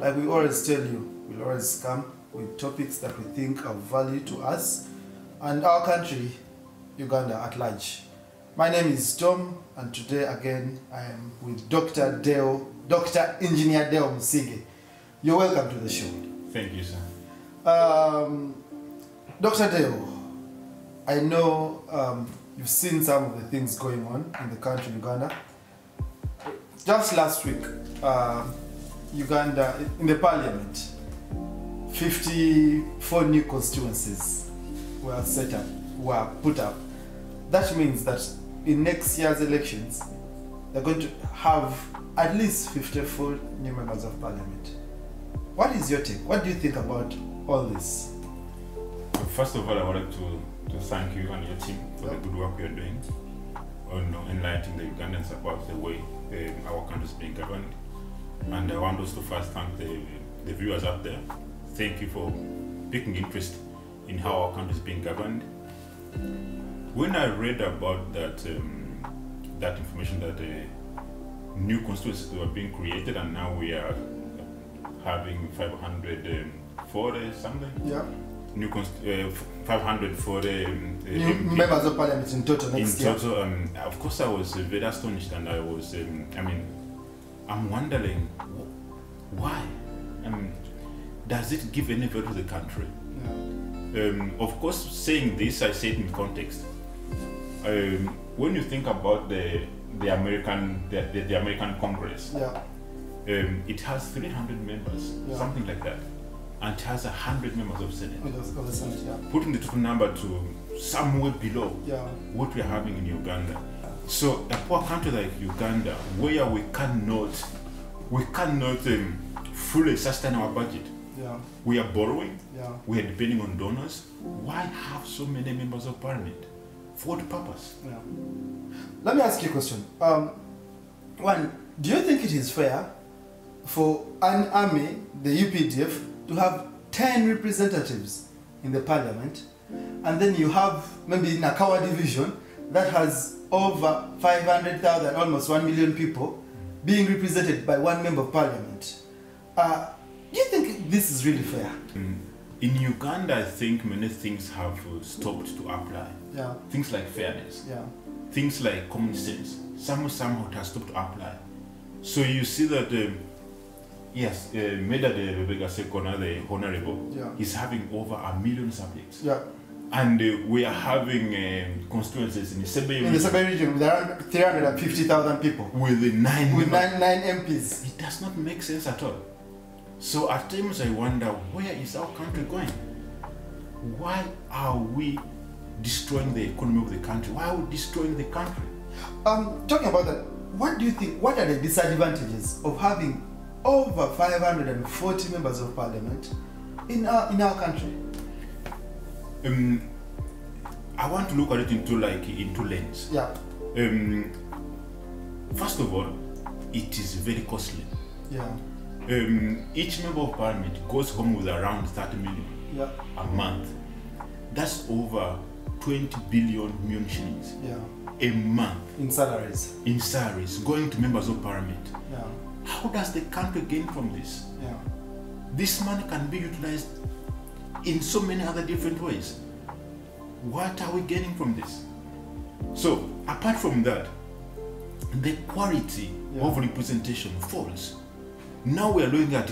Like we always tell you, we'll always come with topics that we think are of value to us and our country, Uganda at large. My name is Tom, and today again I am with Dr. Engineer Deo Musinge. You're welcome to the show. Thank you, sir. Dr. Deo, I know you've seen some of the things going on in the country, Uganda. Just last week, Uganda, in the parliament, 54 new constituencies were set up, were put up. That means that in next year's elections, they're going to have at least 54 new members of parliament. What is your take? What do you think about all this? First of all, I wanted to thank you and your team for the good work you're doing on enlightening the Ugandans about the way our country is being governed. And I want also to first thank the viewers out there. Thank you for taking interest in how our country is being governed. When I read about that that information that new constituencies were being created and now we are having 540 something. Yeah. New 540 new members of parliament in total next year. In total, of course, I was very astonished, and I was. I'm wondering why. Does it give any value to the country? Yeah. Of course, saying this, I say it in context. When you think about the American Congress, yeah. It has 300 members, yeah. Something like that. And it has 100 members of Senate. Of the Senate, yeah. Putting the total number to somewhere below what we are having in Uganda. So a poor country like Uganda, where we cannot fully sustain our budget. Yeah. We are borrowing. Yeah. We are depending on donors. Why have so many members of parliament? For what purpose? Yeah. Let me ask you a question. One, do you think it is fair for an army, the UPDF, to have 10 representatives in the parliament, and then you have maybe in a Kawa division that has over 500,000, almost 1 million people being represented by one member of parliament? Do you think this is really fair? In Uganda, I think many things have stopped to apply. Yeah. Things like fairness. Yeah. Things like common sense. Somehow it has stopped to apply. So you see that yes, Meda de Rebecca Sekona, the Honorable, is having over 1 million subjects. Yeah. And we are having constituencies in the Sebe region with around 350,000 people. With nine MPs. It does not make sense at all. So at times I wonder, where is our country going? Why are we destroying the economy of the country? Why are we destroying the country? Talking about that, what do you think, what are the disadvantages of having over 540 members of parliament in our country? I want to look at it in two lanes. Yeah. First of all, it is very costly. Yeah. Each member of parliament goes home with around 30 million a month. That's over 20 billion shillings a month. In salaries. In salaries, going to members of parliament. Yeah. How does the country gain from this? Yeah. This money can be utilized in so many other different ways. What are we gaining from this? So, apart from that, the quality of representation falls. Now we are looking at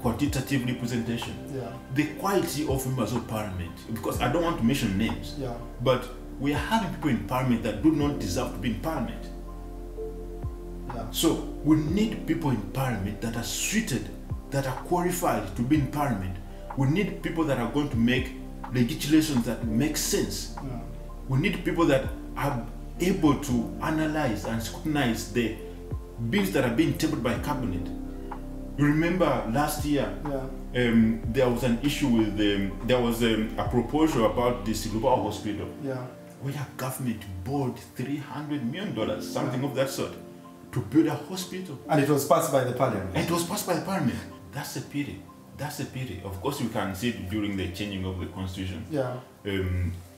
quantitative representation. Yeah. The quality of members of parliament, because I don't want to mention names, but we are having people in parliament that do not deserve to be in parliament. Yeah. So we need people in parliament that are suited, that are qualified to be in parliament. We need people that are going to make legislations that make sense. Yeah. We need people that are able to analyze and scrutinize the bills that are being tabled by cabinet. You remember last year, there was an issue with there was a proposal about the Silubao hospital, where government borrowed $300 million, something of that sort, to build a hospital. And it was passed by the parliament. And it was passed by the parliament. That's a pity. That's a pity. Of course, you can see it during the changing of the constitution. Yeah.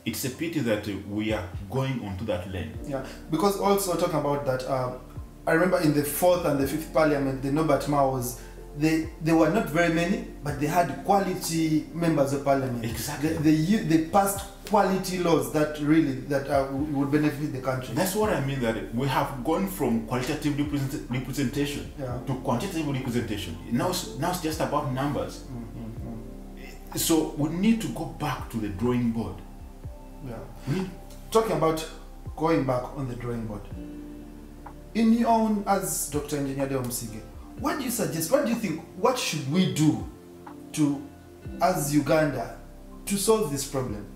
It's a pity that we are going onto that lane. Yeah, because also talking about that, I remember in the 4th and the 5th parliament, the Norbert Ma was they were not very many, but they had quality members of parliament. Exactly. They passed quality laws that really would benefit the country. That's what I mean, that we have gone from qualitative representation to quantitative representation. Now it's just about numbers. So we need to go back to the drawing board. Talking about going back on the drawing board, in your own, as Dr. Engineer Deo Musinge, what do you suggest? What do you think? What should we do as Uganda, to solve this problem?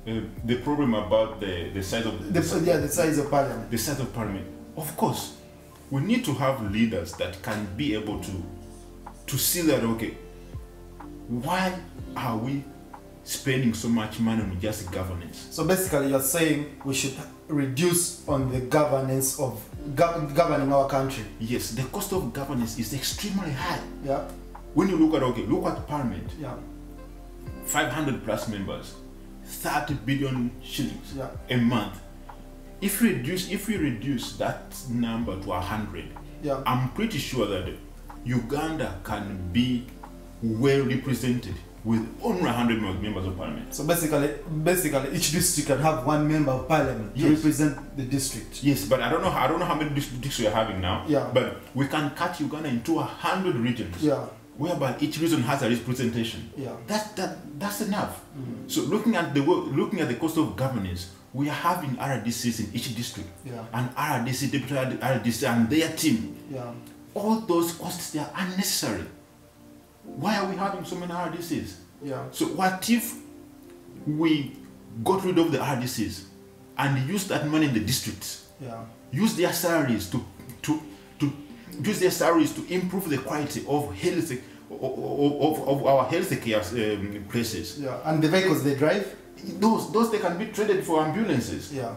The problem about the size of the size of parliament. The size of parliament. Of course, we need to have leaders that can be able to see that, okay, why are we spending so much money on just governance? So basically, you're saying we should reduce on the governance of governing our country. Yes, the cost of governance is extremely high. Yeah. When you look at parliament. Yeah. 500 plus members, 30 billion shillings a month. If we reduce that number to 100, I'm pretty sure that Uganda can be well represented with only 100 members of parliament. So basically, each district can have one member of parliament to represent the district. Yes, but I don't know how many districts we are having now. Yeah. But we can cut Uganda into 100 regions. Yeah. Whereby each region has a representation. Yeah. That's enough. So looking at the cost of governance, we are having RDCs in each district. Yeah. And RDC, deputy RDC, and their team. Yeah. All those costs, they are unnecessary. Why are we having so many RDCs? Yeah. So what if we got rid of the RDCs and use that money in the districts? Yeah. Use their salaries to improve the quality of health of our healthcare places. Yeah. And the vehicles they drive? Those they can be traded for ambulances. Yeah.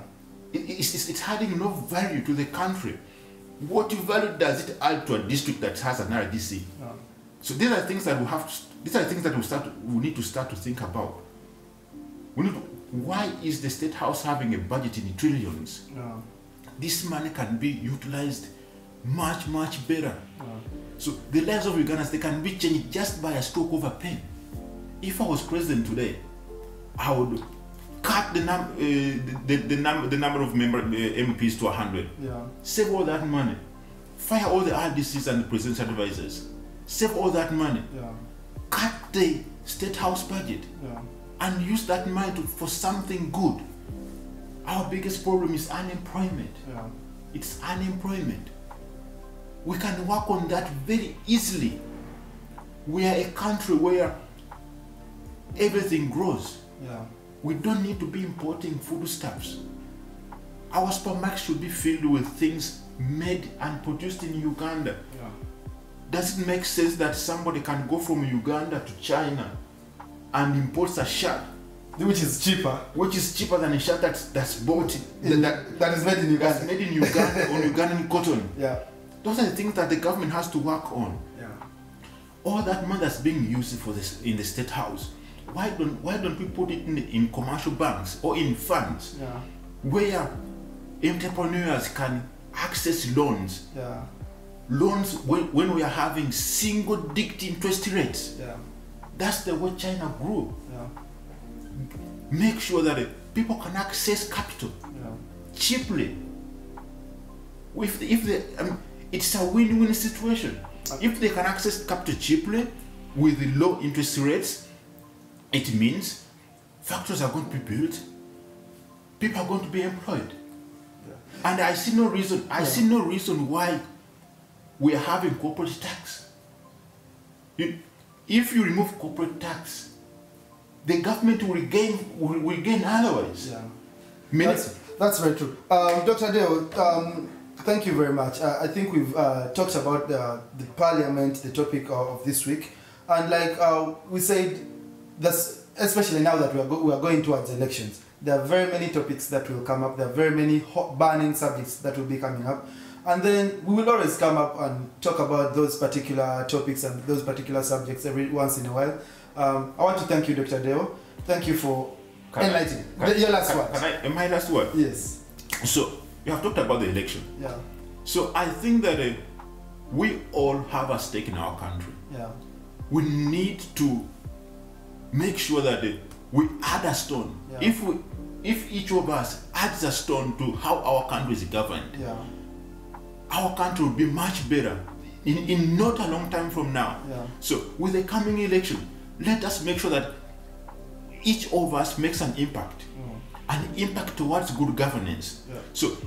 It's adding no value to the country. What value does it add to a district that has an RDC? Yeah. So these are things that we need to start to think about. Why is the State House having a budget in trillions? Yeah. This money can be utilized much better. Yeah. So the lives of Ugandans, they can be changed just by a stroke of a pen. If I was president today, I would cut the number of MPs to 100. Yeah. Save all that money. Fire all the RDCs and the president's advisors. Save all that money. Yeah. Cut the State House budget. Yeah. And use that money for something good. Our biggest problem is unemployment. Yeah. It's unemployment. We can work on that very easily. We are a country where everything grows. Yeah. We don't need to be importing foodstuffs. Our supermarkets should be filled with things made and produced in Uganda. Yeah. Does it make sense that somebody can go from Uganda to China and import a shirt which is cheaper than a shirt that's bought that is made in Uganda? That's made in Uganda on Ugandan cotton? Yeah. Those are the things that the government has to work on. Yeah. All that money that's being used for this in the State House, why don't we put it in commercial banks or in funds? Yeah. Where entrepreneurs can access loans? Yeah. Loans when we are having single-digit interest rates. Yeah. That's the way China grew. Yeah. Make sure that people can access capital cheaply. It's a win-win situation. If they can access capital cheaply with low interest rates, it means factories are going to be built, people are going to be employed. Yeah. And I see no reason why we are having corporate tax. If you remove corporate tax, the government will gain otherwise. Yeah. That's very true. Dr. Deo, thank you very much. I think we've talked about the parliament, the topic of this week. And like we said, especially now that we are going towards elections, there are very many topics that will come up. There are very many hot burning subjects that will be coming up. And then we will always come up and talk about those particular topics and those particular subjects every once in a while. I want to thank you, Dr. Deo. Thank you for enlightening. Your last word. My last word? Yes. So, you have talked about the election. Yeah. So, I think that we all have a stake in our country. Yeah. We need to make sure that we add a stone. Yeah. If each of us adds a stone to how our country is governed, Yeah. our country will be much better in not a long time from now. Yeah. So with the coming election, let us make sure that each of us makes an impact, an impact towards good governance. Yeah. So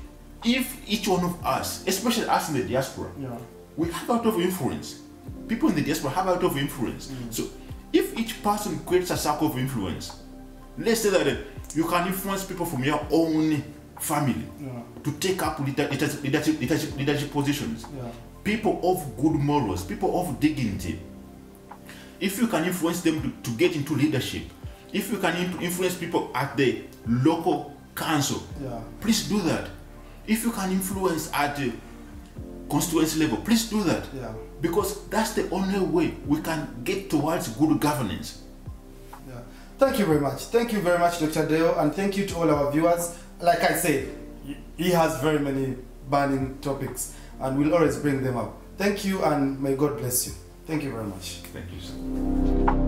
if each one of us, especially us in the diaspora, Yeah. we have a lot of influence. People in the diaspora have a lot of influence. So if each person creates a circle of influence, let's say that you can influence people from your own family to take up leadership positions. Yeah. People of good morals, people of dignity. If you can influence them to get into leadership, if you can influence people at the local council, please do that. If you can influence at the constituency level, please do that. Yeah. Because that's the only way we can get towards good governance. Yeah. Thank you very much. Thank you very much, Dr. Deo, and thank you to all our viewers. Like I said, he has very many burning topics, and we'll always bring them up. Thank you, and may God bless you. Thank you very much. Thank you, sir.